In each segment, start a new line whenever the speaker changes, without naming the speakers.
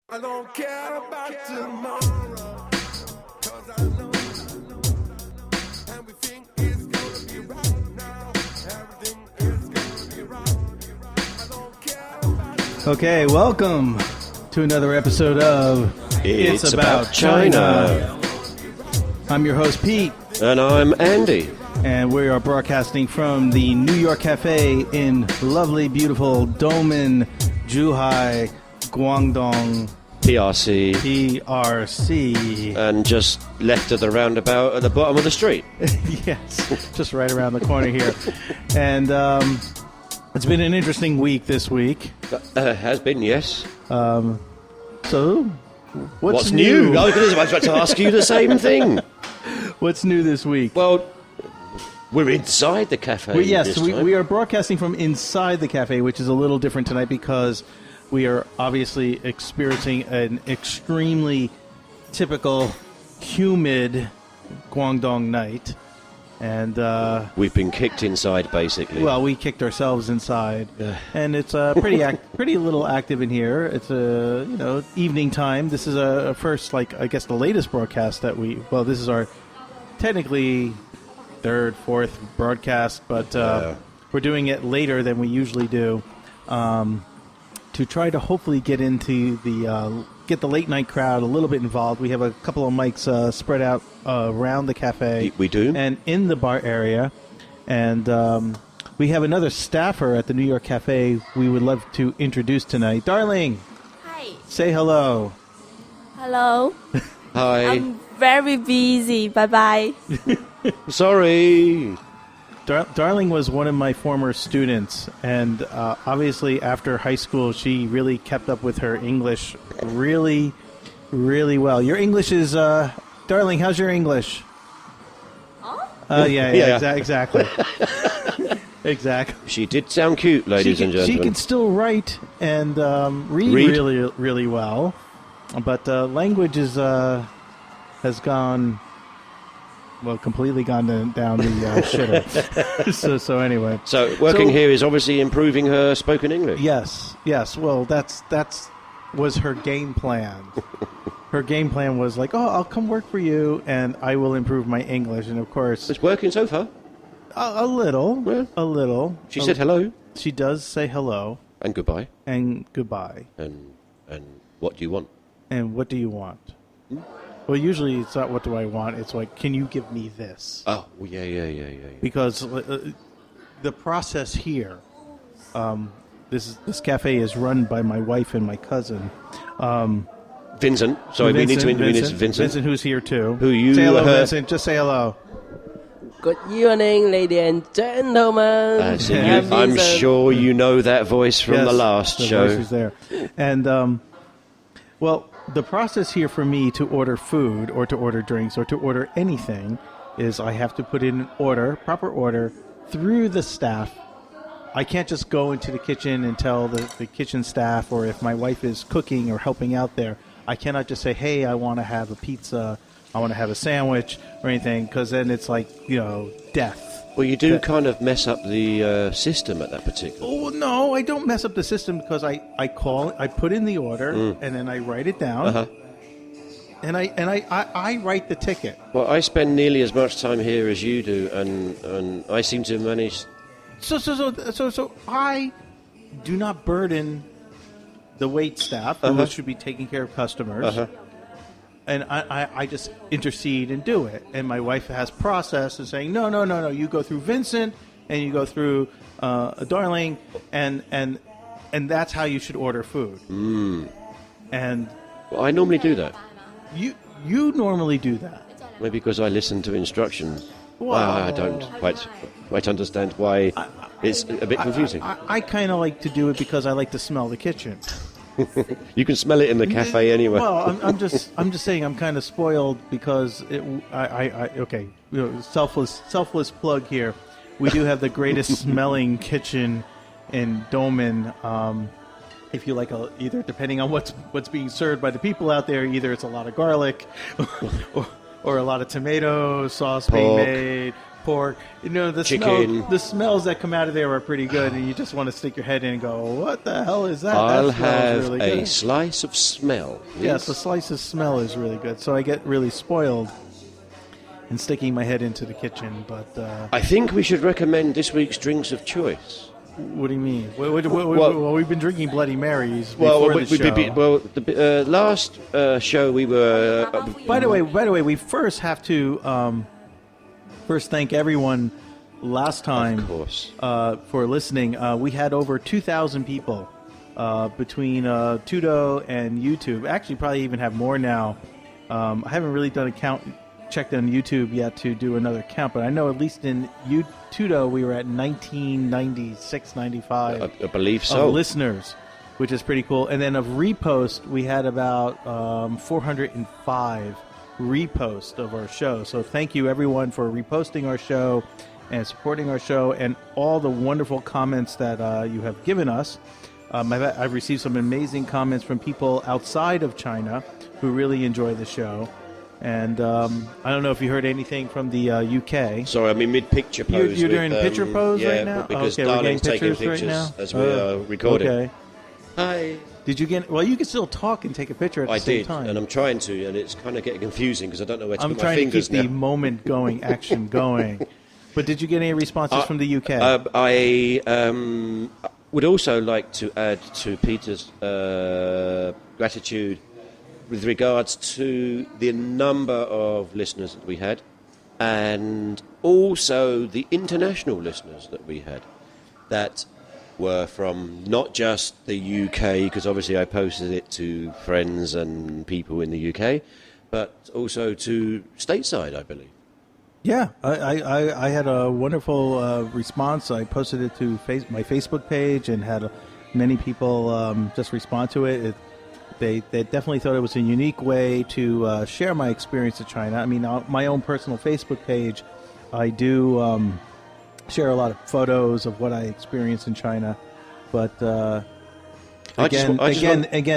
I don't care about tomorrow, 'cause I know everything is gonna be right now. Everything is gonna be right. I don't care about
Okay, welcome to another episode of
It's About China.
I'm your host, Pete,
And I'm Andy.
and we are broadcasting from the New York Cafe in lovely, beautiful Doumen, Zhuhai, Guangdong, PRC.
And just left of the roundabout at the bottom of the street.
Yes, just right around the corner here. And it's been an interesting week this week.
Has been, yes.
So, what's
new? I was about to ask you the same thing.
What's new this week?
Well, we're inside the cafe.
We are broadcasting from inside the cafe, which is a little different tonight because we are obviously experiencing an extremely typical humid Guangdong night. And
we've been kicked inside, basically.
well, we kicked ourselves inside, and it's pretty little active in here. It's evening time. This is a first, I guess the latest broadcast that this is our technically third, fourth broadcast, but we're doing it later than we usually do to try to hopefully get into get the late night crowd a little bit involved. We have a couple of mics spread out around the cafe.
We do.
And in the bar area. And we have another staffer at the New York Cafe we would love to introduce tonight. Darling.
Hi.
Say hello.
Hello.
Hi.
I'm very busy. Bye-bye.
Sorry.
Darling was one of my former students, and obviously after high school, she really kept up with her English really, really well. Your English is, Darling, how's your English? Exactly. Exactly.
She did sound cute, ladies and gentlemen.
She can still write and read really, really well, but language has gone... Well, completely gone down the shitter. So anyway.
So working here is obviously improving her spoken English.
Yes. Well, that's was her game plan. Her game plan was like, I'll come work for you, and I will improve my English. And of course,
It's working so far.
a little,
Yeah.
a little.
She said hello
She does say hello
and goodbye.
and goodbye.
And what do you want?
And what do you want? Well, usually it's not what do I want. It's like, can you give me this?
Oh, yeah.
Because the process here, this cafe is run by my wife and my cousin.
Vincent. Sorry, we need to introduce Vincent.
Vincent, who's here too.
Who you
say hello,
heard.
Vincent. Just say hello.
Good evening, ladies and gentlemen.
I'm sure you know that voice from the last show.
Voice is there. And well, the process here for me to order food or to order drinks or to order anything is I have to put in an proper order through the staff. I can't just go into the kitchen and tell the kitchen staff, or if my wife is cooking or helping out there, I cannot just say, hey, I want to have a pizza, I want to have a sandwich or anything, because then it's like, death.
Well, you do kind of mess up the system at that particular.
Oh, no, I don't mess up the system because I put in the order and then I write it down. And I write the ticket.
Well, I spend nearly as much time here as you do, and I seem to manage.
So I do not burden the wait staff who should be taking care of customers. And I just intercede and do it. And my wife has process and saying, no, you go through Vincent and you go through Darling, and that's how you should order food. And
Well, I normally do that.
you normally do that.
Maybe because I listen to instructions.
Well,
I don't quite understand why it's a bit confusing.
I kind of like to do it because I like to smell the kitchen.
You can smell it in the cafe anyway.
Well, I'm just saying I'm kind of spoiled because selfless plug here. We do have the greatest smelling kitchen in Doumen. If you like, either depending on what's being served by the people out there, either it's a lot of garlic, or a lot of tomato sauce being
Pork.
made, pork. You know, the
Chicken.
the smells that come out of there are pretty good, and you just want to stick your head in and go, "What the hell is that?"
I'll
that smells
have
really
a
good.
slice of smell. Please.
Yes, the slice of smell is really good. So I get really spoiled in sticking my head into the kitchen. But
I think we should recommend this week's drinks of choice.
what do you mean? Well, we've been drinking Bloody Marys before the show.
The last show we were.
By the way, we first have to first thank everyone last time
Of course.
For listening. We had over 2,000 people between Tudo and YouTube. Actually, probably even have more now. I haven't really done a count, checked on YouTube yet to do another count, but I know at least in Tudo we were at 1996, 95
I believe so.
of listeners, which is pretty cool. And then of repost, we had about 405 reposts of our show. So thank you everyone for reposting our show and supporting our show and all the wonderful comments that you have given us. I've received some amazing comments from people outside of China who really enjoy the show. And I don't know if you heard anything from the UK.
Sorry, I'm in mid-picture pose.
You're doing picture pose
yeah,
right now?
because
Okay, we're
Darling's
getting
taking
pictures right
pictures
now?
as we are recording.
Okay.
Hi.
Did you get? Well, you can still talk and take a picture at the
I
same
did,
time.
and I'm trying to, and it's kind of getting confusing because I don't know where to
I'm
put my
trying to
fingers
keep the
now.
moment going, action going. But did you get any responses from the UK?
I would also like to add to Peter's gratitude with regards to the number of listeners that we had and also the international listeners that we had that were from not just the UK, because obviously I posted it to friends and people in the UK, but also to stateside, I believe.
Yeah, I had a wonderful response. I posted it to my Facebook page and had many people just respond to it. They definitely thought it was a unique way to share my experience of China. I mean, on my own personal Facebook page, I do share a lot of photos of what I experienced in China. But again,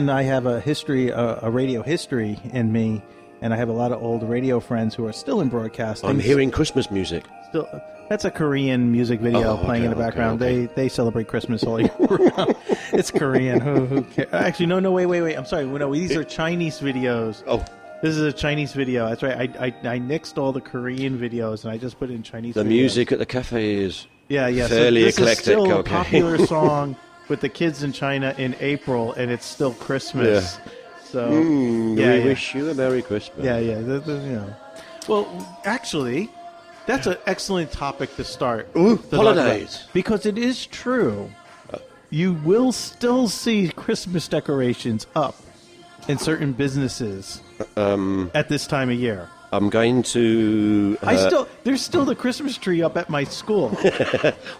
I have a history, a radio history in me, and I have a lot of old radio friends who are still in broadcasting.
I'm hearing Christmas music.
Still, that's a Korean music video playing in the background.
Okay.
They celebrate Christmas all year round. It's Korean. Who cares? Actually, no, wait. I'm sorry. No, these are Chinese videos.
Oh,
This is a Chinese video. That's right. I nixed all the Korean videos and I just put in Chinese.
the
videos.
music at the cafe is
so
fairly
this
eclectic.
is still a
Okay.
popular song with the kids in China in April, and it's still Christmas. So
we wish you a Merry Christmas.
Yeah. You know. Well, actually, that's an excellent topic to start.
Ooh,
to talk about.
holidays.
Because it is true. You will still see Christmas decorations up in certain businesses at this time of year.
I'm going to.
There's still the Christmas tree up at my school.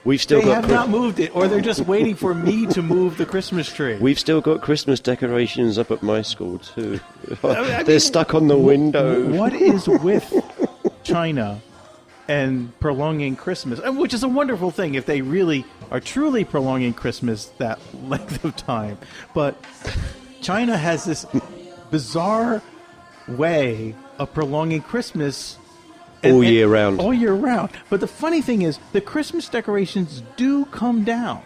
We've still
They
got.
have not moved it, or they're just waiting for me to move the Christmas tree.
We've still got Christmas decorations up at my school too.
I
They're
mean,
stuck on the window.
What is with China and prolonging Christmas, which is a wonderful thing if they really are truly prolonging Christmas that length of time. But China has this bizarre way of prolonging Christmas
All year round.
All year round. But the funny thing is, the Christmas decorations do come down.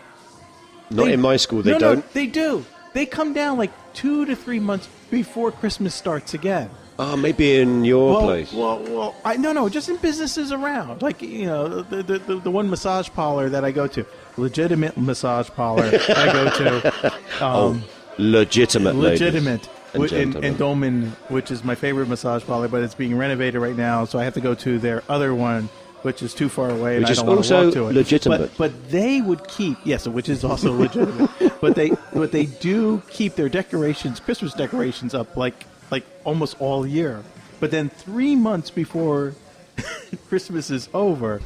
Not in my school, they
No,
don't.
they do. They come down like 2 to 3 months before Christmas starts again.
Oh, maybe in your place.
Well, just in businesses around. Like, you know, the one massage parlor that I go to, legitimate massage parlor I go to.
Legitimate,
Legitimate.
and
In
gentlemen.
Doumen, which is my favorite massage parlor, but it's being renovated right now, so I have to go to their other one, which is too far away, and
Which
I
is
don't want to
also
walk to it.
legitimate.
But they would keep, yes, which is also legitimate. But they do keep their decorations, Christmas decorations up like almost all year. But then 3 months before Christmas is over,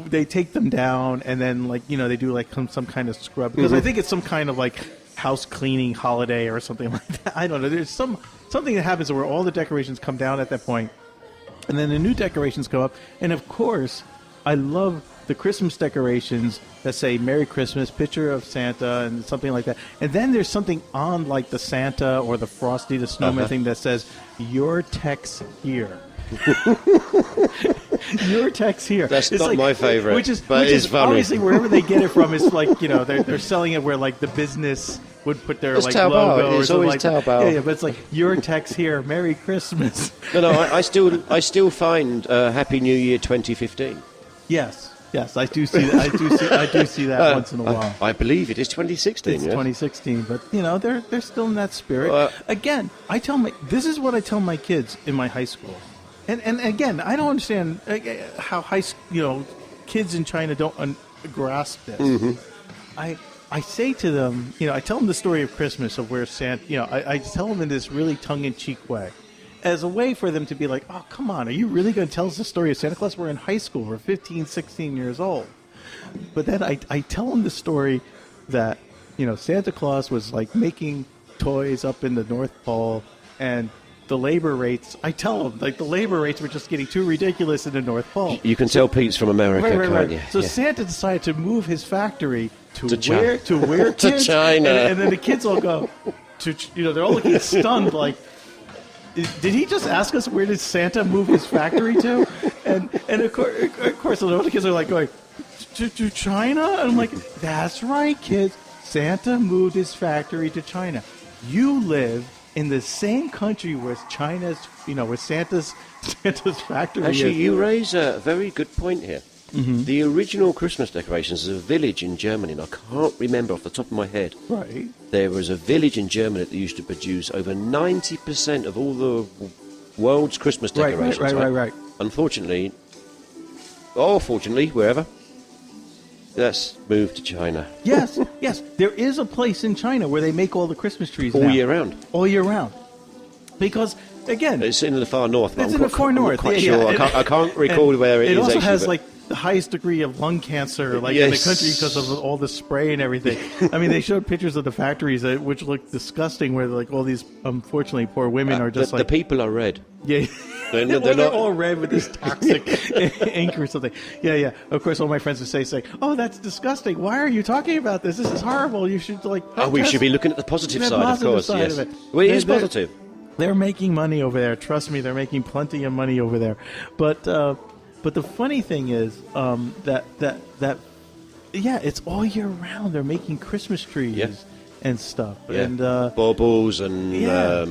they take them down, and then they do like some kind of scrub, because I think it's some kind of like house cleaning holiday or something like that. I don't know. There's something that happens where all the decorations come down at that point, and then the new decorations go up. And of course, I love the Christmas decorations that say Merry Christmas, picture of Santa, and something like that. And then there's something on like the Santa or the Frosty the Snowman thing that says your text here. Your text here.
That's not my favourite,
which is
funny.
Obviously, wherever they get it from is like, they're selling it where like the business would put their
It's
like
Taobao.
logo or
It's
something
always
like
Taobao.
Yeah, but it's like your text here, Merry Christmas.
No, I still find Happy New Year 2015.
Yes, I do see that. I do see that once in a while.
I believe it is 2016.
It's
yes?
2016, but they're still in that spirit. Again, this is what I tell my kids in my high school, and again, I don't understand how kids in China don't grasp this.
Mm-hmm.
I say to them, I tell them the story of Christmas, of where Santa, I tell them in this really tongue-in-cheek way, as a way for them to be like, oh, come on, are you really going to tell us the story of Santa Claus? We're in high school. We're 15, 16 years old. But then I tell them the story that, Santa Claus was like making toys up in the North Pole, and the labor rates, I tell them, like the labor rates were just getting too ridiculous in the North Pole.
You can tell Pete's from America, can't you?
So
Yeah.
Santa decided to move his factory to
China.
where
To
kids,
China.
and then the kids all go they're all looking stunned, like, did he just ask us where did Santa move his factory to? And of course, all the kids are like going to China, and I'm like, that's right, kids. Santa moved his factory to China. You live in the same country where China's, where Santa's factory
Actually,
is.
you raise a very good point here.
Mm-hmm.
The original Christmas decorations is a village in Germany, and I can't remember off the top of my head.
Right.
There was a village in Germany that used to produce over 90% of all the world's Christmas decorations.
Right.
Unfortunately, or fortunately, wherever, that's moved to China.
Yes. There is a place in China where they make all the Christmas trees
All
now.
year round.
All year round. Because, again,
It's in the far north. But
it's
I'm
in the far north.
I'm quite
Yeah,
sure.
yeah.
I can't recall
and
where it is.
It also
actually,
has
but-
like the highest degree of lung cancer, like in the
Yes.
country, because of all the spray and everything. I mean, they showed pictures of the factories which look disgusting, where like all these unfortunately poor women are just
the people are red.
yeah.
They're
They're
not-
all red with this toxic ink or something. Yeah. Of course, all my friends would say, "Oh, that's disgusting. Why are you talking about this? This is horrible. You should like."
Oh, we
test-
should be looking at the positive
the
side,
positive
of course.
side
Yes.
of it.
Well, it is
They're-
positive.
They're making money over there. Trust me, they're making plenty of money over there. But the funny thing is that it's all year round. They're making Christmas trees
Yeah.
and stuff.
Yeah.
And
baubles and
Yeah.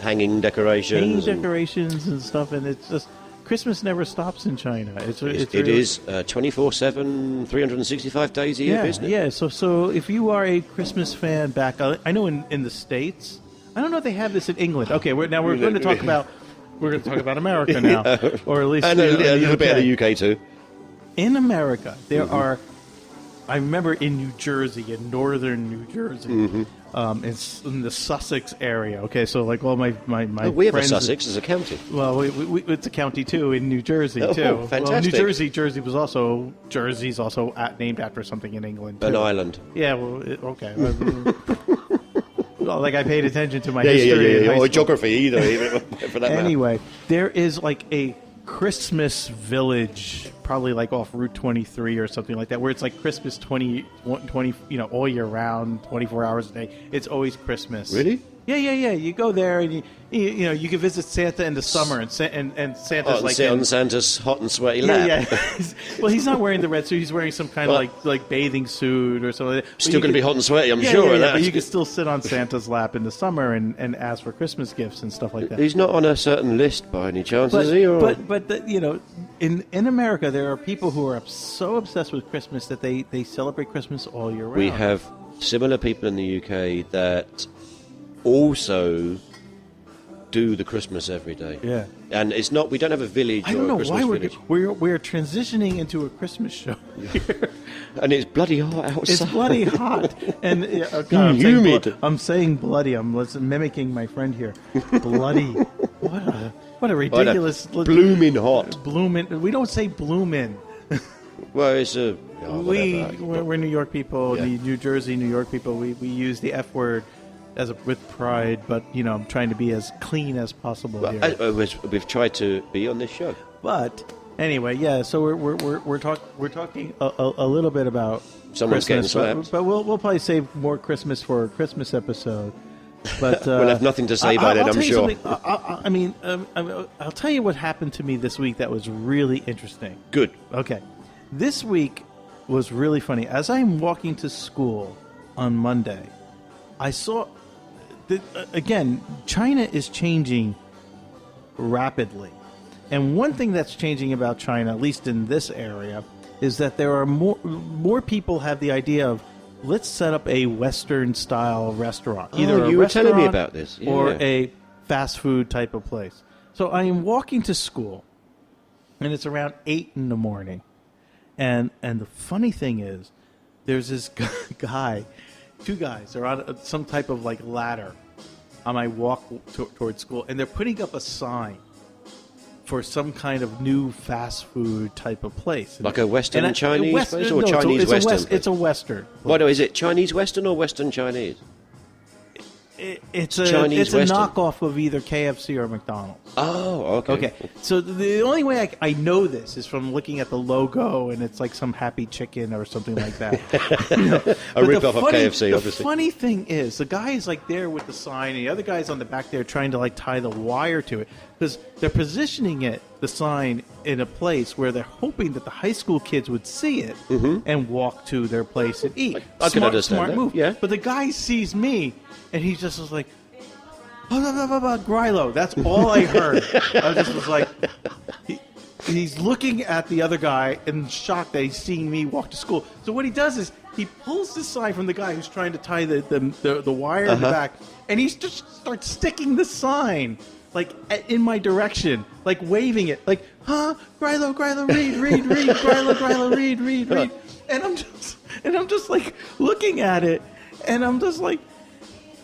hanging decorations.
hanging
and-
decorations and stuff. And it's just Christmas never stops in China. It
It is 24/7, 365 days a year business.
Yeah. So if you are a Christmas fan back, I know in the States, I don't know if they have this in England. Okay, we're going to talk about America now, or at least
And a little bit of the
UK.
UK too.
In America, there are. I remember in New Jersey, in northern New Jersey, it's in the Sussex area. Okay, so like all my
Oh, we have a
friends,
Sussex as a county.
Well, it's a county too in New Jersey
Oh,
too. Well,
fantastic.
Jersey's also named after something in England too.
An island.
Yeah, well, okay. Well, like I paid attention to my
Yeah,
history. in high
Or
school.
geography either, for that matter.
Anyway, there is like a Christmas village, probably like off Route 23 or something like that, where it's like Christmas 20 all year round, 24 hours a day. It's always Christmas.
Really?
Yeah. You go there and you can visit Santa in the summer, and Santa's like
sit
in-
on Santa's hot and sweaty lap.
yeah. Well, he's not wearing the red suit. He's wearing some kind of like bathing suit or something. Like that. But
Still
you
going to be
can-
hot and sweaty, I'm
yeah,
sure.
Yeah,
of that.
but you can still sit on Santa's lap in the summer and ask for Christmas gifts and stuff like that.
He's not on a certain list by any chance,
But
is he? Or?
in America, there are people who are so obsessed with Christmas that they celebrate Christmas all year round.
We have similar people in the UK that also do the Christmas every day.
Yeah.
And it's not, we don't have a village
I
or
don't
a
know
Christmas
why
village.
we're transitioning into a Christmas show.
And it's bloody hot outside.
It's bloody hot, and
Humid.
I'm saying bloody. I'm mimicking my friend here. Bloody. What a ridiculous
blooming hot.
Bloomin'. We don't say bloomin'.
Well, it's a... oh, whatever.
We're New York people,
Yeah.
New Jersey, New York people. We use the F word with pride, but I'm trying to be as clean as possible
Well,
here.
we've tried to be on this show.
But anyway, yeah. So we're talking a little bit about
Someone's
Christmas,
getting slapped.
but we'll probably save more Christmas for a Christmas episode. But
We'll have nothing to say by then, I'm sure.
I'll tell you what happened to me this week that was really interesting.
Good.
Okay. This week was really funny. As I'm walking to school on Monday, I saw, again, China is changing rapidly. And one thing that's changing about China, at least in this area, is that there are more people have the idea of, let's set up a Western-style restaurant. Either
you were telling me about this. Yeah.
Or a fast food type of place. So I am walking to school, and it's around 8 in the morning. And the funny thing is, there's this guy, two guys, they're on some type of like ladder on my walk towards school, and they're putting up a sign for some kind of new fast food type of place.
Like a Western Chinese place or Chinese Western?
It's a Western.
What is it? Chinese Western or Western Chinese?
It's a knockoff of either KFC or McDonald's.
Oh, okay.
Okay, so the only way I know this is from looking at the logo, and it's like some happy chicken or something like that.
A rip-off of KFC, obviously.
The funny thing is, the guy is like there with the sign, and the other guy's on the back there trying to like tie the wire to it, because they're positioning the sign in a place where they're hoping that the high school kids would see it and walk to their place and eat.
I can understand
smart
that.
move.
Yeah.
But the guy sees me, and he just was like, Grylo. That's all I heard. I just was like, he's looking at the other guy in shock that he's seeing me walk to school. So what he does is he pulls the sign from the guy who's trying to tie the wire in the back, and he just starts sticking the sign like in my direction, like waving it, like, Grylo, read, Grylo, read. And I'm just like looking at it, and I'm just like,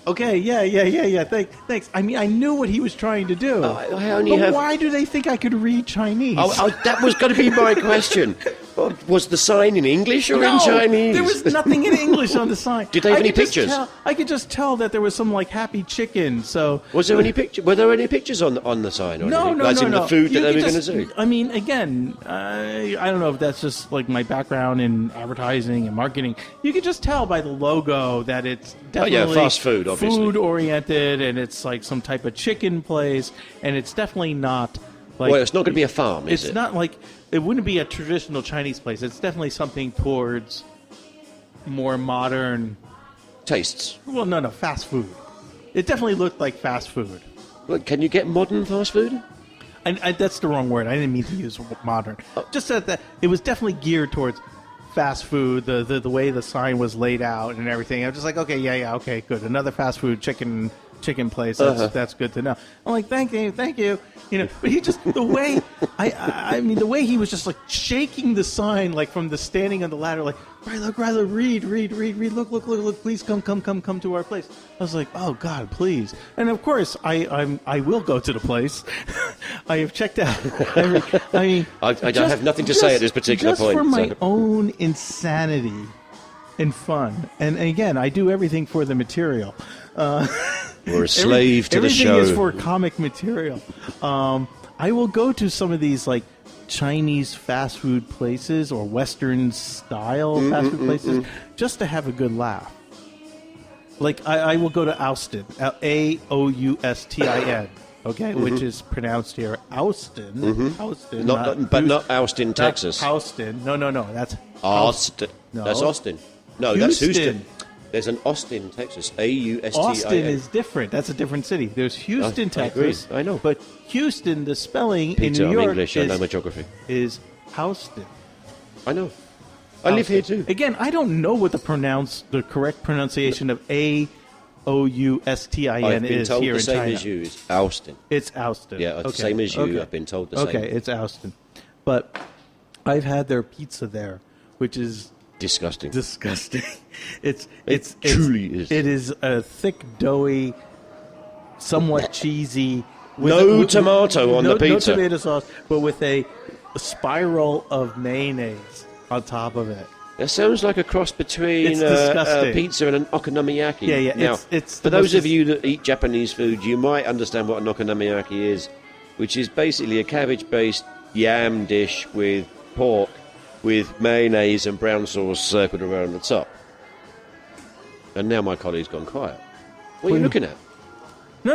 okay, yeah. Thanks. I mean, I knew what he was trying to do. Why do they think I could read Chinese?
That was going to be my question. Was the sign in English or in Chinese?
There was nothing in English on the sign.
Did they have any pictures?
I could just tell that there was some like happy chicken. So
were there any pictures on the sign? Or
no.
The food that they were going to see.
I mean, again, I don't know if that's just like my background in advertising and marketing. You could just tell by the logo that it's definitely
fast food, obviously.
Food oriented, and it's like some type of chicken place, and it's definitely not. Like,
well, it's not going to be a farm, is it?
It's not like, it wouldn't be a traditional Chinese place. It's definitely something towards more modern
tastes.
Well, no, fast food. It definitely looked like fast food.
Well, can you get modern fast food?
I that's the wrong word. I didn't mean to use modern. Just that it was definitely geared towards fast food. The way the sign was laid out and everything. I'm just like, okay, yeah, okay, good. Another fast food chicken place. That's good to know. I'm like, thank you. But he just, the way the way he was just like shaking the sign, like from the standing on the ladder, like, Grylo, read, look, please come to our place. I was like, oh God, please. And of course, I will go to the place. I have checked out. I
have nothing to say at this particular point.
Just for my own insanity and fun. And again, I do everything for the material.
We're a slave to the show.
Everything is for comic material. I will go to some of these like Chinese fast food places or Western style fast food places just to have a good laugh. Like I will go to Austin, Aoustin, okay, which is pronounced here Austin. Austin,
not Austin, Texas.
Austin, no, that's
Austin.
No.
That's Austin. No,
Houston.
that's Houston. There's an Austin, Texas. Austin.
Austin is different. That's a different city. There's Houston, Texas.
I know.
But Houston, the spelling
Peter,
in New York
English, I know my geography.
Is Houston.
I know. I live here too.
Again, I don't know what the correct pronunciation of Aoustin is here in China.
the same as you. It's Austin.
It's Austin.
Yeah, the same as you. Okay. I've been told the same.
Okay, it's Austin. But I've had their pizza there, which is
disgusting.
It
truly is.
It is a thick, doughy, somewhat cheesy.
No tomato on the pizza.
No tomato sauce, but with a spiral of mayonnaise on top of it.
That sounds like a cross between a pizza and an okonomiyaki.
Yeah.
Now, for those of you that eat Japanese food, you might understand what an okonomiyaki is, which is basically a cabbage-based yam dish with pork, with mayonnaise and brown sauce circled around the top. And now my colleague's gone quiet. What are you looking at?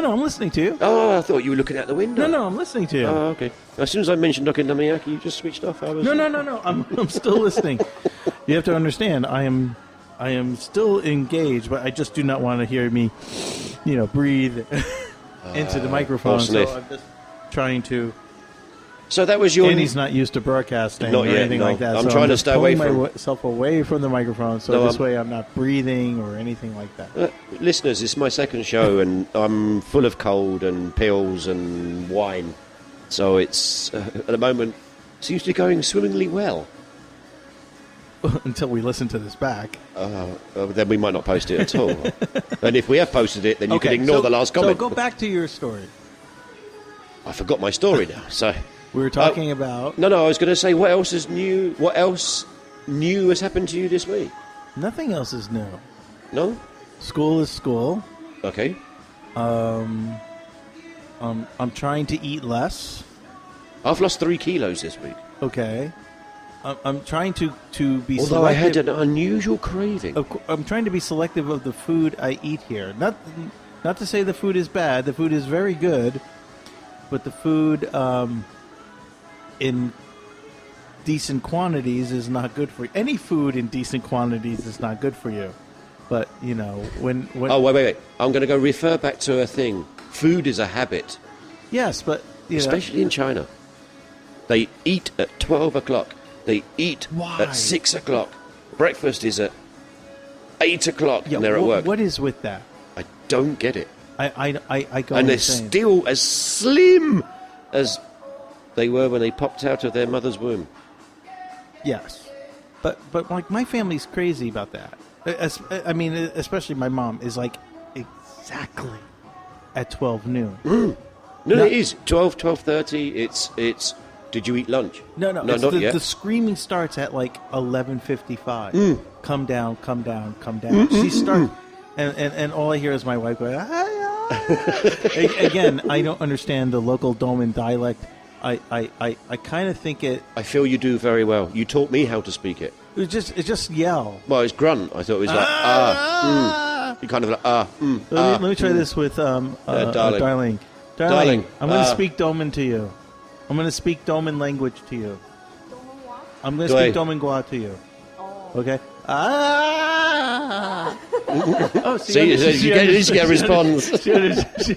No, I'm listening to you.
Oh, I thought you were looking out the window.
No, I'm listening to you.
Oh, okay. As soon as I mentioned okonomiyaki, you just switched off.
No. I'm still listening. You have to understand. I am still engaged, but I just do not want to hear me, breathe into the microphone. So
sniff.
I'm just trying to.
So that was your...
Andy's not used to broadcasting
Not
or
yet,
anything
no.
like that.
I'm
so
trying to
just
stay away
pulling
from...
myself away from the microphone, so
No,
this way I'm not breathing or anything like that.
Listeners, it's my second show, and I'm full of cold and pills and wine. So it's, at the moment, seems to be going swimmingly well.
Until we listen to this back.
Then we might not post it at all. And if we have posted it, then you can ignore the last comment.
So go back to your story.
I forgot my story now, so...
We were talking about...
No, I was going to say, what else is new? What else new has happened to you this week?
Nothing else is new.
No?
School is school.
Okay.
I'm trying to eat less.
I've lost 3 kilos this week.
Okay. I'm trying to be
Although
selective.
I had an unusual craving.
I'm trying to be selective of the food I eat here. Not to say the food is bad. The food is very good. But the food... in decent quantities is not good for you. Any food in decent quantities is not good for you. But, when...
Oh, wait. I'm going to go refer back to a thing. Food is a habit.
Yes, but...
Especially in China. They eat at 12 o'clock. They eat at 6 o'clock. Breakfast is at 8 o'clock and they're at work.
What is with that?
I don't get it.
I go
And they're
insane.
still as slim as... they were when they popped out of their mother's womb.
Yes. But like, my family's crazy about that. Especially my mom is like, exactly at 12 noon.
No, it is. 12, 12:30, it's... Did you eat lunch?
No,
not yet.
The screaming starts at like 11:55. Come down. She starts... And all I hear is my wife going, Again, I don't understand the local Doumen dialect. I kind of think it.
I feel you do very well. You taught me how to speak it.
It's just yell.
Well, it's grunt. I thought it was like You kind of like
Let me try this with
darling.
Darling, I'm going to speak Doumen to you. I'm going to speak Doumen language to you. I'm going to speak Doumen Gua to you. Okay. Oh,
see, you at least get a response.
She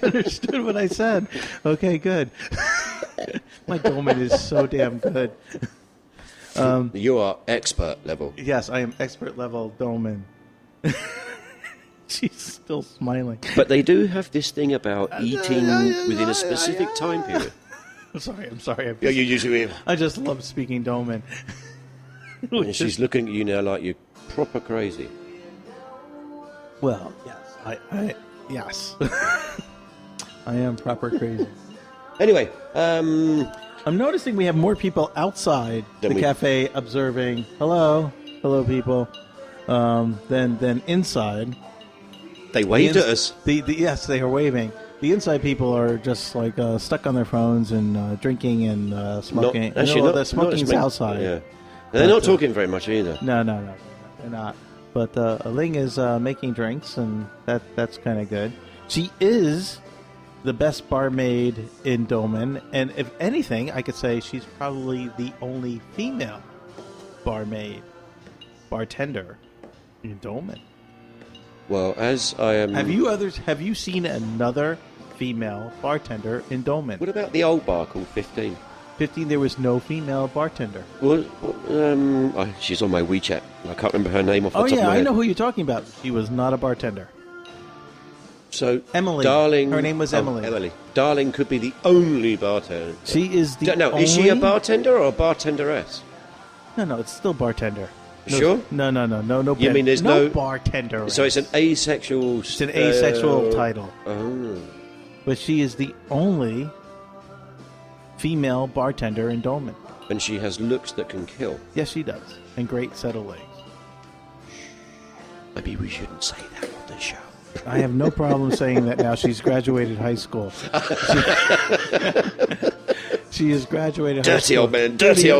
understood what I said. Okay, good. My Doumen is so damn good.
You are expert level.
Yes, I am expert level Doumen. She's still smiling.
But they do have this thing about eating within a specific time period.
I'm sorry.
You usually...
I just love speaking Doumen.
And she's looking at you now like you're proper crazy.
Well, yes, yes, I am proper crazy.
Anyway,
I'm noticing we have more people outside the cafe observing. Hello, people. Than inside.
They waved at us.
Yes, they are waving. The inside people are just like stuck on their phones and drinking and smoking. The smoking's outside.
Yeah. They're not talking very much either.
No, they're not. But Ling is making drinks, and that's kind of good. She is the best barmaid in Doumen, and if anything, I could say she's probably the only female bartender in Doumen.
Well, as I am...
Have you seen another female bartender in Doumen?
What about the old bar called 15?
15, there was no female bartender.
Well, she's on my WeChat. I can't remember her name off the top of my head.
I know who you're talking about. She was not a bartender.
So,
Emily.
Darling...
Her name was Emily.
Emily. Darling could be the only bartender.
She is the only...
Is she a bartender or a bartenderess?
No, it's still bartender.
Sure?
No.
You mean there's no
bartender?
So it's an asexual...
It's an asexual title.
Oh.
But she is the only female bartender in Doumen.
And she has looks that can kill.
Yes, she does. And great set of legs.
Maybe we shouldn't say that on the show.
I have no problem saying that now. She's graduated high school. She has graduated high school.
Dirty old man.
Dirty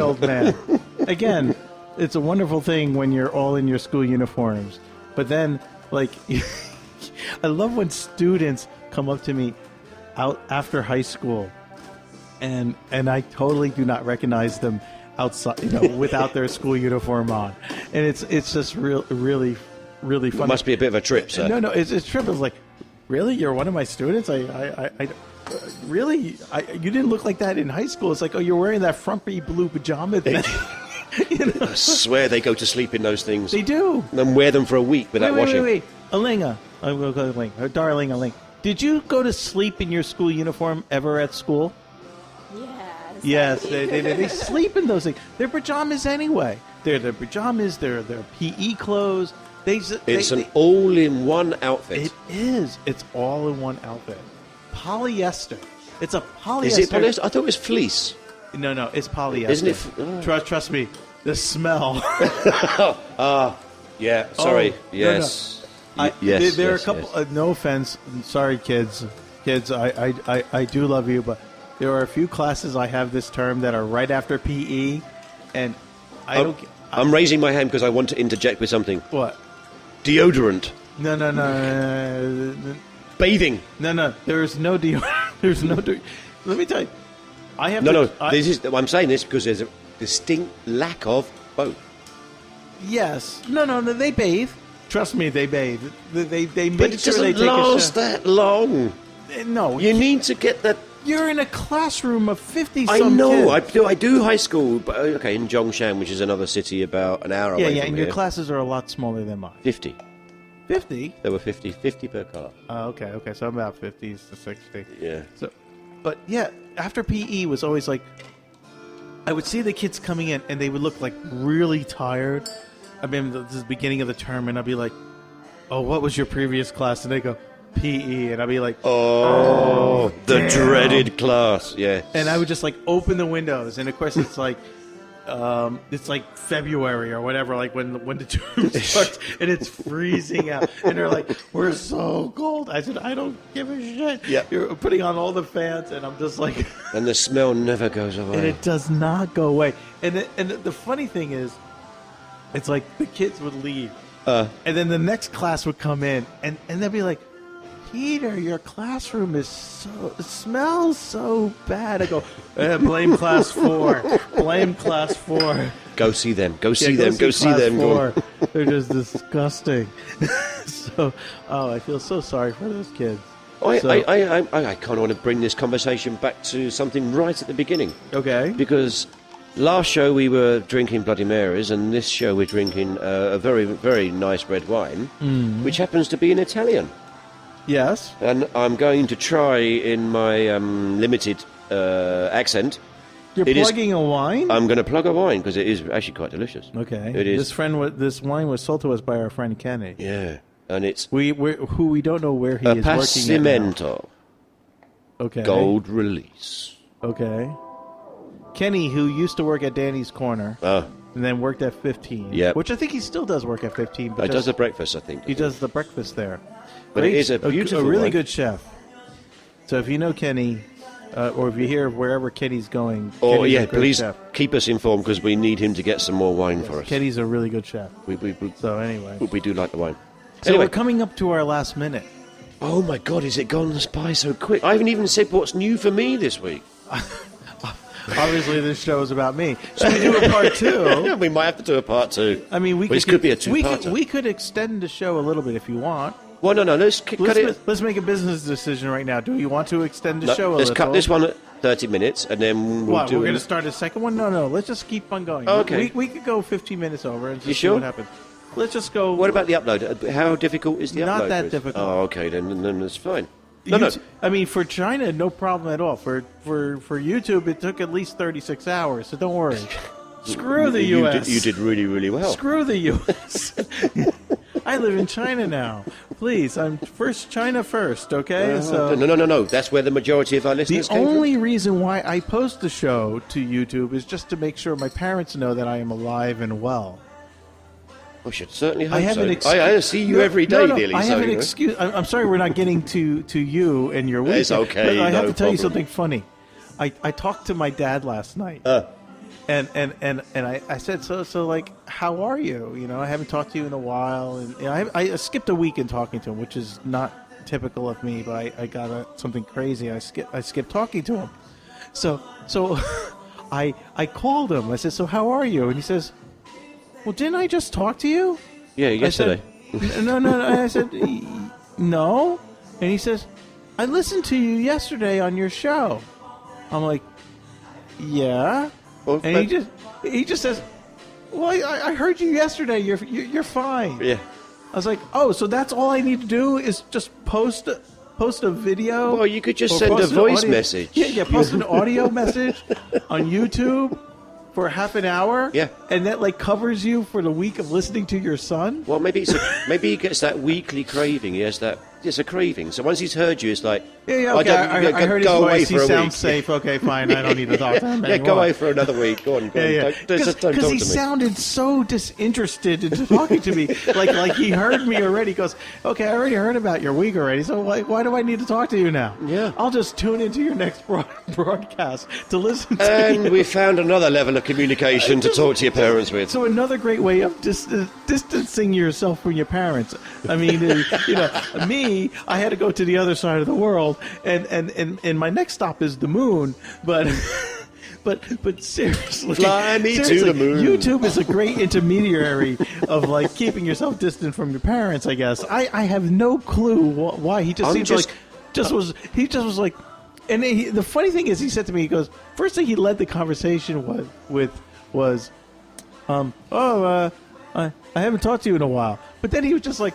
old man. Again, it's a wonderful thing when you're all in your school uniforms. But then, like, I love when students come up to me out after high school, and I totally do not recognize them outside, without their school uniform on, and it's just really funny.
It must be a bit of a trip, sir.
No, it's a trip. It's like, really, you're one of my students? I really, you didn't look like that in high school. It's like, oh, you're wearing that frumpy blue pajama thing.
I swear they go to sleep in those things.
They do.
And wear them for a week without washing.
Wait. Alinga. Darling Alinga. Did you go to sleep in your school uniform ever at school?
Yes.
Yes, they sleep in those things. They're pajamas anyway. They're their pajamas, they're their PE clothes.
It's an all-in-one outfit.
It is. It's all in one outfit. Polyester. It's a polyester.
Is it polyester? I thought it was fleece.
No, it's polyester.
Isn't it?
Trust me, the smell.
Yeah, sorry.
Oh,
yes.
No.
Yes.
There are a couple. No offense. Sorry, kids. Kids, I do love you, but there are a few classes I have this term that are right after PE, and
I'm raising my hand because I want to interject with something.
What?
Deodorant.
No.
Bathing.
No. There's no deodorant. There's no. Let me tell you. I have
I'm saying this because there's a distinct lack of both.
Yes. No. They bathe. Trust me, they bathe. They make
But it
sure
doesn't
they take a
last
shower.
that long.
No.
You need to get that.
You're in a classroom of 50
I
some
know.
kids.
I do high school, but okay, in Zhongshan, which is another city about an hour away
Yeah,
from
and
here.
your classes are a lot smaller than mine.
50.
50?
There were 50 per car.
Okay, so I'm about 50s to 60.
Yeah.
So, but yeah, after PE was always like, I would see the kids coming in and they would look like really tired. I mean, this is the beginning of the term, and I'd be like, "Oh, what was your previous class?" And they go, "PE," and I'd be like,
Oh, the
damn.
dreaded class. Yeah.
And I would just like open the windows, and of course it's like February or whatever, like when the term starts, and it's freezing out, and they're like, "We're so cold." I said, "I don't give a shit."
Yeah.
You're putting on all the fans, and I'm just like,
And the smell never goes away.
and it does not go away. And the funny thing is, it's like the kids would leave, and then the next class would come in, and they'd be like, "Peter, your classroom it smells so bad." I go, blame class 4. Blame class 4.
Go see them. Go see
Yeah,
them. Go see
class
them.
4. They're just disgusting. I feel so sorry for those kids.
I kind of want to bring this conversation back to something right at the beginning.
Okay.
Because last show we were drinking Bloody Marys, and this show we're drinking a very, very nice red wine, which happens to be an Italian.
Yes.
And I'm going to try in my limited accent.
You're
It is-
plugging a wine?
I'm going to plug a wine because it is actually quite delicious.
Okay.
It is.
This wine was sold to us by our friend Kenny.
Yeah. And it's
Who we don't know where he
a
is working at now.
Passimento
Okay.
gold release.
Okay. Kenny, who used to work at Danny's Corner
Ah,
and then worked at 15.
Yep.
Which I think he still does work at 15.
it
because
does the breakfast, I think.
He does the breakfast there.
But it is a beautiful
really
wine.
good chef. So if you know Kenny, or if you hear wherever Kenny's going,
Oh,
Kenny's
yeah,
a great
please
chef.
keep us informed because we need him to get some more wine for us.
Kenny's a really good chef.
We
So anyway,
do like the wine.
so
Anyway,
we're coming up to our last minute.
oh my God, is it gone by so quick? I haven't even said what's new for me this week.
Obviously, this show is about me. Should we do a part 2?
Yeah, we might have to do a part 2.
I mean,
This could be a two-parter.
We could extend the show a little bit if you want.
Well, no, let's cut it.
Let's make a business decision right now. Do you want to extend the
No,
show a
let's
little?
cut this one at 30 minutes, and then we'll
What,
do
we're
it.
going to start a second one? No. Let's just keep on going.
Oh, okay.
We could go 15 minutes over and just
You
see
sure?
what happens. Let's just go.
What about the upload? How difficult is the upload?
Not that
Chris?
difficult.
Oh, okay, then it's fine. No.
I mean, for China, no problem at all. For YouTube, it took at least 36 hours, so don't worry. Screw the
You
U.S.
You did really, really well.
Screw the U.S. I live in China now. Please, I'm China first, okay?
No. That's where the majority of our
The
listeners came
only reason why I post the show to YouTube is just to make sure my parents know that I am alive and well.
from. We should certainly hope
I have
so.
an excuse.
I see you every day, nearly.
I have
so,
an
you know.
excuse. I'm sorry we're not getting to you and your weekend.
It's okay,
But I have
no
to tell you
problem.
something funny. I talked to my dad last night. And I said, so like, how are you? You know, I haven't talked to you in a while, and you know, I skipped a week in talking to him, which is not typical of me, but I got something crazy. I skipped talking to him. So I called him. I said, "So how are you?" And he says, "Well, didn't I just talk to you?"
Yeah, yesterday.
I said, no. I said, "No." And he says, "I listened to you yesterday on your show." I'm like, "Yeah."
Well,
And he just says, "Well, I heard you yesterday. You're fine."
Yeah.
I was like, "Oh, so that's all I need to do is just post a video?"
Well, you could just
or
send a
post an
voice
audio-
message.
Yeah, post an audio message on YouTube for half an hour.
Yeah.
And that like covers you for the week of listening to your son.
Well, maybe maybe he gets that weekly craving. He has that. It's a craving. So once he's heard you, it's like,
Yeah, okay. I heard his
go away
voice. He
for a
sounds
week.
safe. Okay, fine. I don't need to talk to him
Yeah,
anymore.
go away for another week. Go on.
Yeah.
Just don't talk
he
to me.
sounded so disinterested in talking to me. like he heard me already. He goes, "Okay, I already heard about your week already. So why do I need to talk to you now?
Yeah.
I'll just tune into your next broadcast to listen to
And
you."
we found another level of communication to talk to your parents with.
So another great way of distancing yourself from your parents. I mean, me, I had to go to the other side of the world, and my next stop is the moon. But seriously,
Fly me to the moon.
YouTube is a great intermediary of like keeping yourself distant from your parents. I guess I have no clue why he just seems like he just was like. And the funny thing is, he said to me, he goes, first thing he led the conversation was, I haven't talked to you in a while. But then he was just like,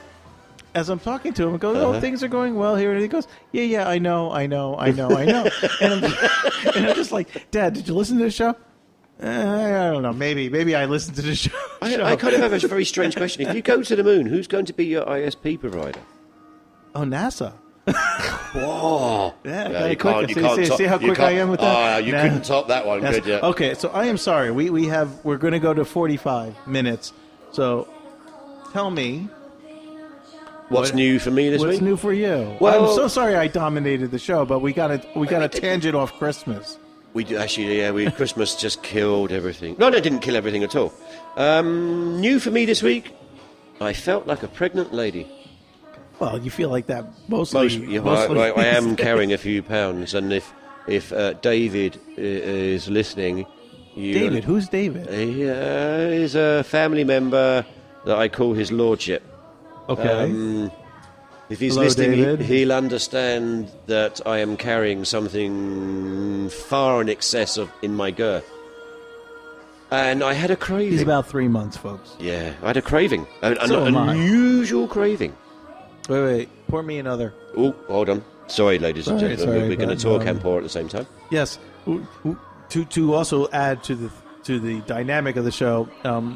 as I'm talking to him, I go, "Oh, things are going well here." And he goes, "Yeah, I know." and I'm just like, "Dad, did you listen to the show?" I don't know. Maybe I listened to the show.
I kind of have a very strange question. If you go to the moon, who's going to be your ISP provider?
Oh, NASA.
Whoa!
Yeah,
Yeah,
quick. See how quick I am with that?
Oh, you couldn't top that one, could you?
Okay, so I am sorry. We're going to go to 45 minutes. So tell me,
What's new for me this
what's
week?
new for you?
Well-
I'm so sorry I dominated the show, but we got a tangent off Christmas.
We do, actually, yeah. Christmas just killed everything. No, it didn't kill everything at all. New for me this week. I felt like a pregnant lady.
Well, you feel like that mostly.
I am carrying a few pounds, and if David is listening,
David, who's David?
He is a family member that I call his lordship.
Okay.
If he's
Hello,
listening,
David.
he'll understand that I am carrying something far in excess of in my girth. And I had a craving.
He's about 3 months, folks.
Yeah, I had a craving. An
So am I.
unusual craving.
Wait. Pour me another.
Oh, hold on. Sorry, ladies and
Sorry,
gentlemen.
sorry,
We're going to
but,
talk and pour at the same time.
Yes. To also add to the dynamic of the show,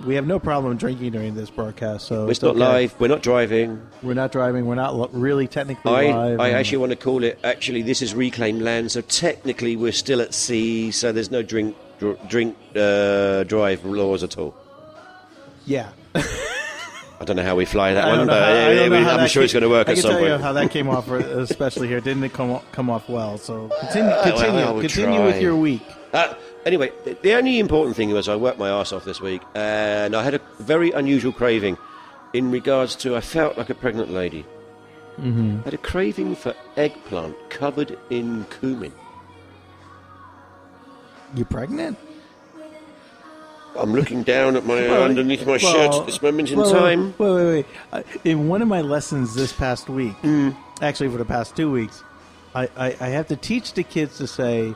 we have no problem drinking during this broadcast. So
It's not
okay.
live. We're not driving.
We're not driving. We're not really technically live.
I actually want to call it. Actually, this is reclaimed land, so technically we're still at sea. So there's no drink drive laws at all.
Yeah.
I don't know how we fly that
I
one,
don't know
but
how- I don't know how
I'm
that
sure it's going to work
I
at
can
some
tell
point.
you how that came off, especially here. Didn't it come off well? So continue
I will
continue with
try.
your week.
Anyway, the only important thing was I worked my arse off this week, and I had a very unusual craving in regards to I felt like a pregnant lady. Mm-hmm. I had a craving for eggplant covered in cumin.
You pregnant?
I'm looking down at my underneath my shirt at this moment in time.
Wait. In one of my lessons this past week, actually for the past 2 weeks, I have to teach the kids to say,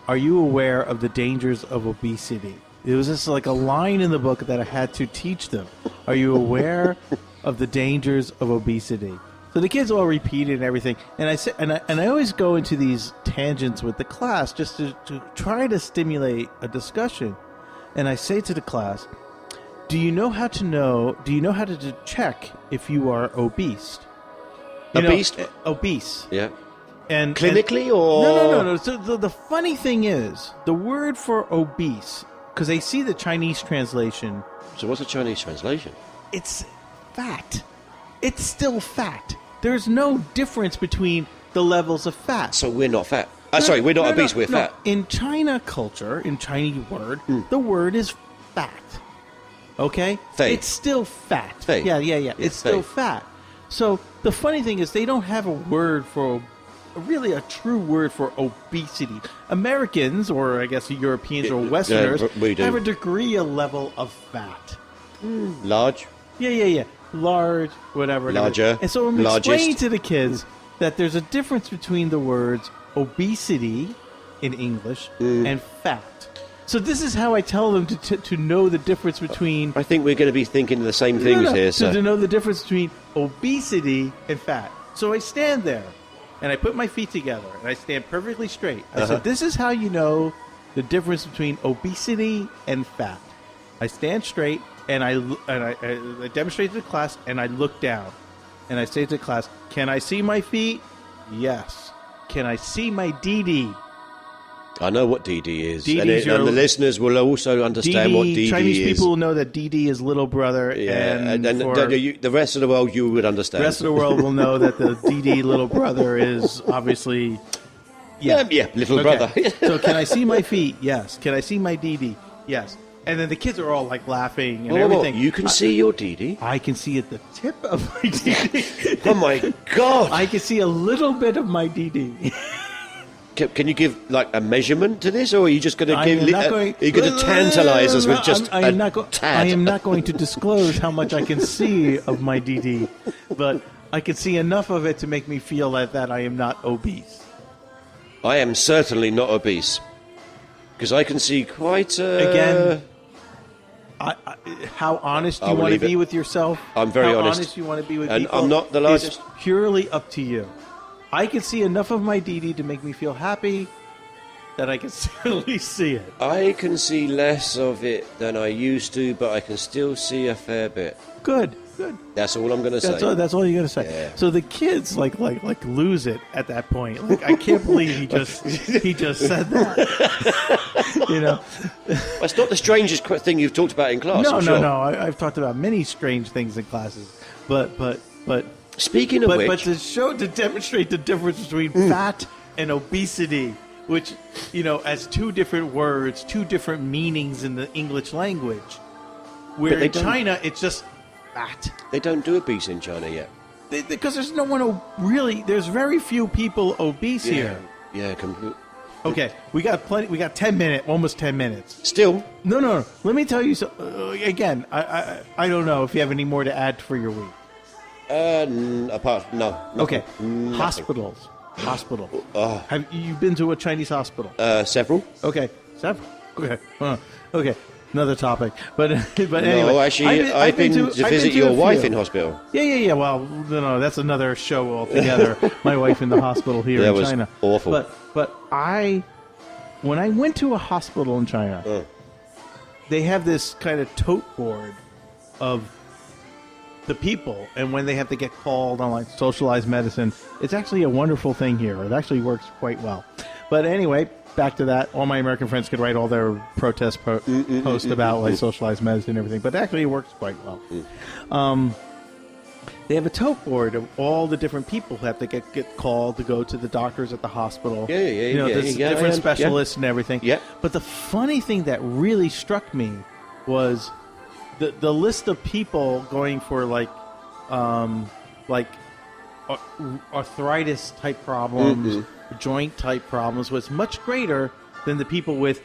are you aware of the dangers of obesity? It was just like a line in the book that I had to teach them. Are you aware of the dangers of obesity? So the kids all repeat it and everything. And I say, and I always go into these tangents with the class just to try to stimulate a discussion. And I say to the class, do you know how to check if you are obese? Obese.
Yeah.
And
Clinically or
no. So the funny thing is, the word for obese, because they see the Chinese translation,
So what's the Chinese translation?
it's fat. It's still fat. There's no difference between the levels of fat.
So we're not fat. Sorry, we're not obese. We're fat.
In China culture, in Chinese word, the word is fat. Okay?
Fei.
It's still fat.
Fei.
Yeah. It's still
fei.
fat. So the funny thing is they don't have a word for, really a true word for obesity. Americans, or I guess Europeans or Westerners,
we do.
have a degree, a level of fat.
Large.
Yeah. Large, whatever.
Larger.
And so I'm
Largest.
explaining to the kids that there's a difference between the words obesity in English and fat. So this is how I tell them to know the difference between...
I think we're going to be thinking the same things here,
so
sir.
to know the difference between obesity and fat. So I stand there, and I put my feet together, and I stand perfectly straight. I said, this is how you know the difference between obesity and fat. I stand straight, and I demonstrate to the class, and I look down. And I say to the class, can I see my feet? Yes. Can I see my DD?
I know what DD is.
DD
And the listeners will also understand what DD
Chinese
is.
people will know that DD is little brother.
Yeah, and
for
the rest of the world you would understand.
the rest of the world will know that the DD little brother is obviously...
Yeah, little brother.
So can I see my feet? Yes. Can I see my DD? Yes. And then the kids are all like laughing and everything.
You can see your DD?
I can see at the tip of my DD.
Oh my God!
I can see a little bit of my DD.
Can you give like a measurement to this, or are you just going to
I
give?
am not going,
Are you going to tantalise us with just
I am
a
not
tad?
I am not going to disclose how much I can see of my DD, but I can see enough of it to make me feel that I am not obese.
I am certainly not obese because I can see quite.
Again, how honest you
I'll
want to
leave it.
be with yourself?
I'm very
how
honest.
you want to be with
And
people?
I'm not the largest.
Is purely up to you. I can see enough of my DD to make me feel happy that I can at least see it.
I can see less of it than I used to, but I can still see a fair bit.
Good.
That's all I'm going to say.
That's all you got to say.
Yeah.
So the kids like lose it at that point. Like I can't believe he just said that. You know.
That's not the strangest thing you've talked about in class. I'm sure.
No. I've talked about many strange things in classes, but
Speaking of which,
but to demonstrate the difference between fat and obesity, which as two different words, two different meanings in the English language. Where in China it's just fat.
they don't do obese in China yet.
Because there's no one there's very few people obese here.
Yeah, completely.
Okay, we got plenty. We got 10 minutes, almost 10 minutes.
Still,
No. Let me tell you. Again, I don't know if you have any more to add for your week.
apart no.
Okay,
Nothing.
Hospital. Have you been to a Chinese hospital?
Several.
Okay, several. Okay, okay. Another topic, but anyway.
No, actually, I've been to visit your wife in hospital.
Yeah. Well, no, that's another show altogether. My wife in the hospital here in
was
China.
Awful.
But when I went to a hospital in China, they have this kind of tote board of the people, and when they have to get called on like socialized medicine, it's actually a wonderful thing here. It actually works quite well. But anyway, back to that. All my American friends could write all their protest posts about like socialized medicine and everything, but actually it works quite well. They have a tote board of all the different people who have to get called to go to the doctors at the hospital. There's different specialists and everything.
Yeah.
But the funny thing that really struck me was the list of people going for like arthritis type problems, joint type problems was much greater than the people with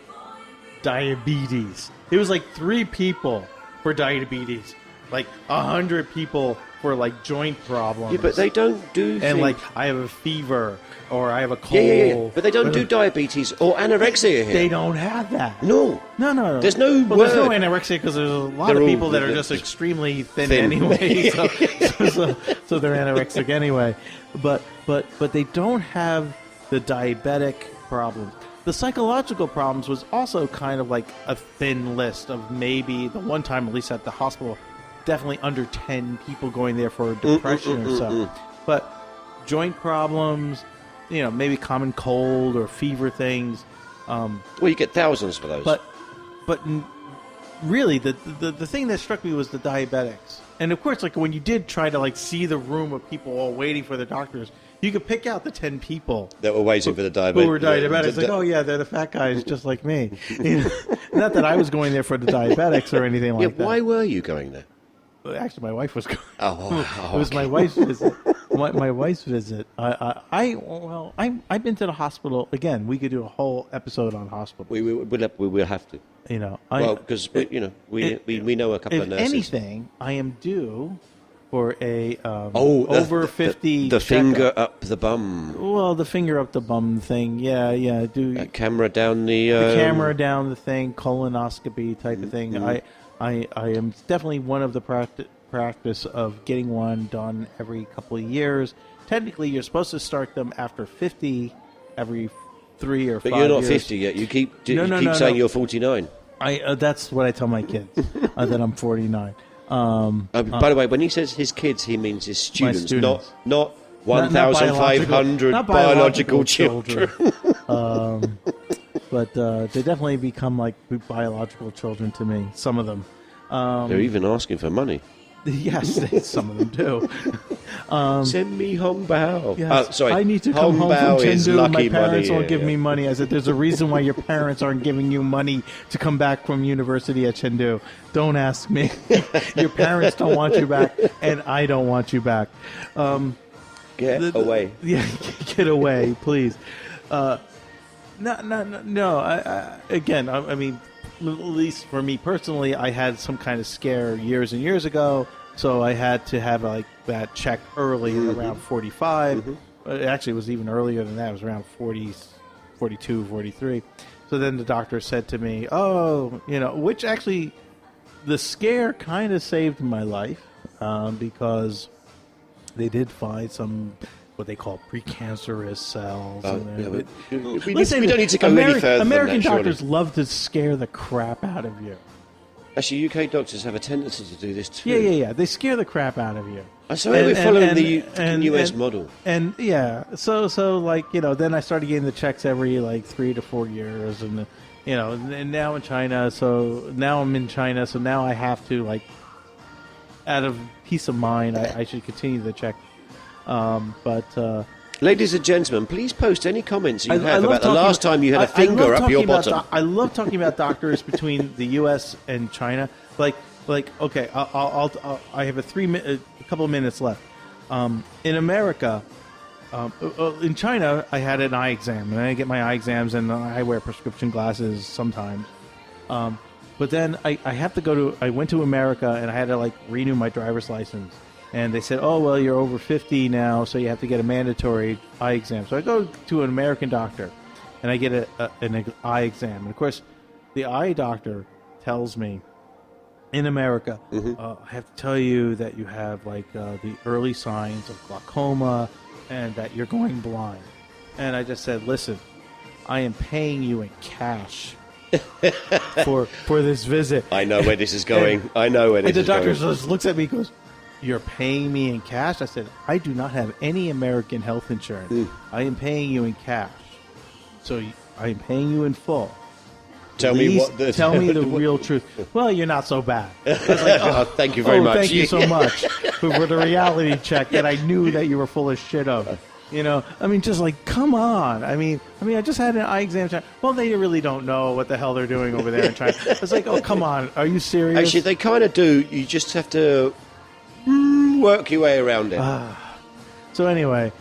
diabetes. It was like 3 people for diabetes, like 100 people for like joint problems.
Yeah, but they don't do.
And like I have a fever or I have a cold.
Yeah. But they don't do diabetes or anorexia here.
They don't have that.
No. There's no
Well, there's no anorexia because there's a lot of people that are just extremely thin anyway. So they're anorexic anyway. But they don't have the diabetic problems. The psychological problems was also kind of like a thin list of maybe the one time, at least at the hospital, definitely under 10 people going there for depression or so. But joint problems, maybe common cold or fever things.
Well, you get thousands for those.
But really, the thing that struck me was the diabetics. And of course, like when you did try to like see the room of people all waiting for the doctors, you could pick out the 10 people
that were waiting for the diabetes.
Who were diabetics. Like, oh yeah, they're the fat guys just like me. Not that I was going there for the diabetics or anything like that.
Why were you going there?
actually, my wife was going.
Oh,
It was my wife's visit. My wife's visit. I've been to the hospital again. We could do a whole episode on hospital.
We will have to.
You know,
Because we know a couple of
if
nurses.
anything, I am due for a
over
50
the finger
checkup.
up the bum.
Well, the finger up the bum thing. Yeah.
Camera down the
Camera down the thing, colonoscopy type of thing. I am definitely one of the practice of getting one done every couple of years. Technically, you're supposed to start them after 50, every 3 or 5 years.
But you're not 50 yet. You keep saying you're 49.
That's what I tell my kids, that I'm 49.
By the way, when he says his kids, he means his students. Not
Not
1,500 biological children.
But they definitely become like biological children to me. Some of them.
They're even asking for money.
Yes, some of them do.
Send me Hong Bao.
Yes,
sorry.
I need to
Hong
come home
Bao
from
is
Chengdu. My
lucky
parents
money.
won't give me money. I said, there's a reason why your parents aren't giving you money to come back from university at Chengdu. Don't ask me. Your parents don't want you back, and I don't want you back.
Get away.
Yeah, get away, please. No. I mean, at least for me personally, I had some kind of scare years and years ago, so I had to have like that check early around 45. Actually, it was even earlier than that. It was around 40, 42, 43. So then the doctor said to me, which actually the scare kind of saved my life because they did find some what they call precancerous cells.
We don't need to go any further
American
than that,
doctors
surely.
love to scare the crap out of you.
Actually, UK doctors have a tendency to do this too.
Yeah. They scare the crap out of you.
So we're following the US model.
And yeah, so like, then I started getting the checks every like 3 to 4 years, and and now in China, so now I'm in China, so now I have to, like, out of peace of mind, I should continue the check.
Ladies and gentlemen, please post any comments you have about the last time you had a finger up your bottom.
I love talking about doctors between the U.S. and China. Like okay, I have a couple of minutes left. In America, in China, I had an eye exam, and I get my eye exams, and I wear prescription glasses sometimes. But then I have to go to. I went to America, and I had to renew my driver's license. And they said, oh, well, you're over 50 now, so you have to get a mandatory eye exam. So I go to an American doctor, and I get an eye exam. And, of course, the eye doctor tells me, in America, I have to tell you that you have, the early signs of glaucoma and that you're going blind. And I just said, listen, I am paying you in cash for this visit.
I know where this is going. And the
doctor just looks at me and goes, you're paying me in cash? I said, I do not have any American health insurance. I am paying you in cash. So I am paying you in full.
Tell me
the real truth. Well, you're not so bad. I was like,
thank you very much.
Thank you so much for the reality check that I knew that you were full of shit of. I mean, just come on. I mean, I just had an eye exam. Well, they really don't know what the hell they're doing over there in China. It's like, oh, come on. Are you serious?
Actually, they kind of do. You just have to work your way around it.
So anyway,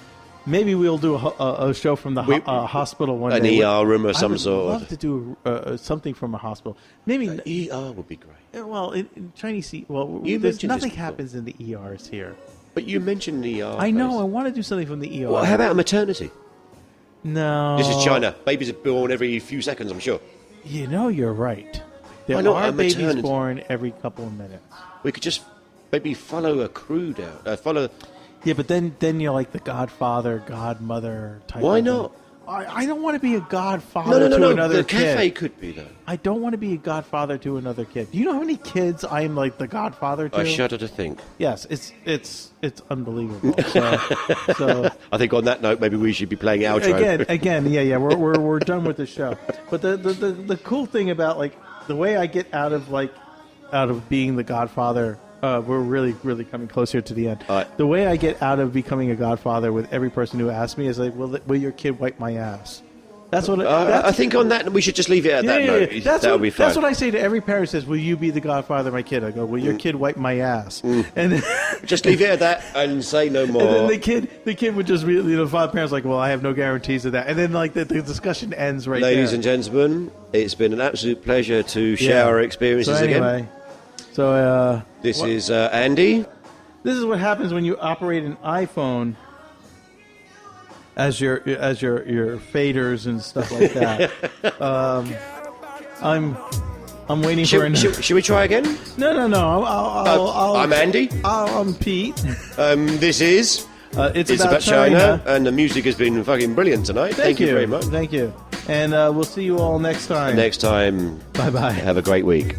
maybe we'll do a show from the hospital one day.
An ER room or some sort.
I would love to do something from a hospital. Maybe
ER would be great.
Well, in Chinese, nothing happens in the ERs here.
But you mentioned the ER.
I know. I want to do something from the ER.
Well, how about a maternity?
No.
This is China. Babies are born every few seconds, I'm sure.
You're right. There are babies born every couple of minutes.
We could just maybe follow a crew down.
Yeah, but then you're like the godfather, godmother type.
Why not?
I don't want to be a godfather to another kid.
The cafe could be, though.
I don't want to be a godfather to another kid. Do you know how many kids I'm like the godfather to?
I shudder to think.
Yes, it's unbelievable. So
I think on that note, maybe we should be playing outro.
Again, yeah. We're done with the show. But the cool thing about the way I get out of being the godfather. We're really, really coming close here to the end. The way I get out of becoming a godfather with every person who asks me is will your kid wipe my ass? That's what
I think on that we should just leave it at that note. That'll be fine.
That's what I say to every parent. Says, "Will you be the godfather of my kid?" I go, "Will your kid wipe my ass?" And then,
just leave it at that and say no more.
And then the kid would just really, father parents like, "Well, I have no guarantees of that." And then like the discussion ends right
Ladies
there.
and gentlemen, it's been an absolute pleasure to share our experiences again.
So
this is Andy.
This is what happens when you operate an iPhone as your faders and stuff like that. I'm waiting for.
Should we try again?
No.
I'm Andy.
I'm Pete.
This is.
It's
about China, and the music has been fucking brilliant tonight. Thank you very much.
Thank you. And we'll see you all next time.
Next time.
Bye bye.
Have a great week.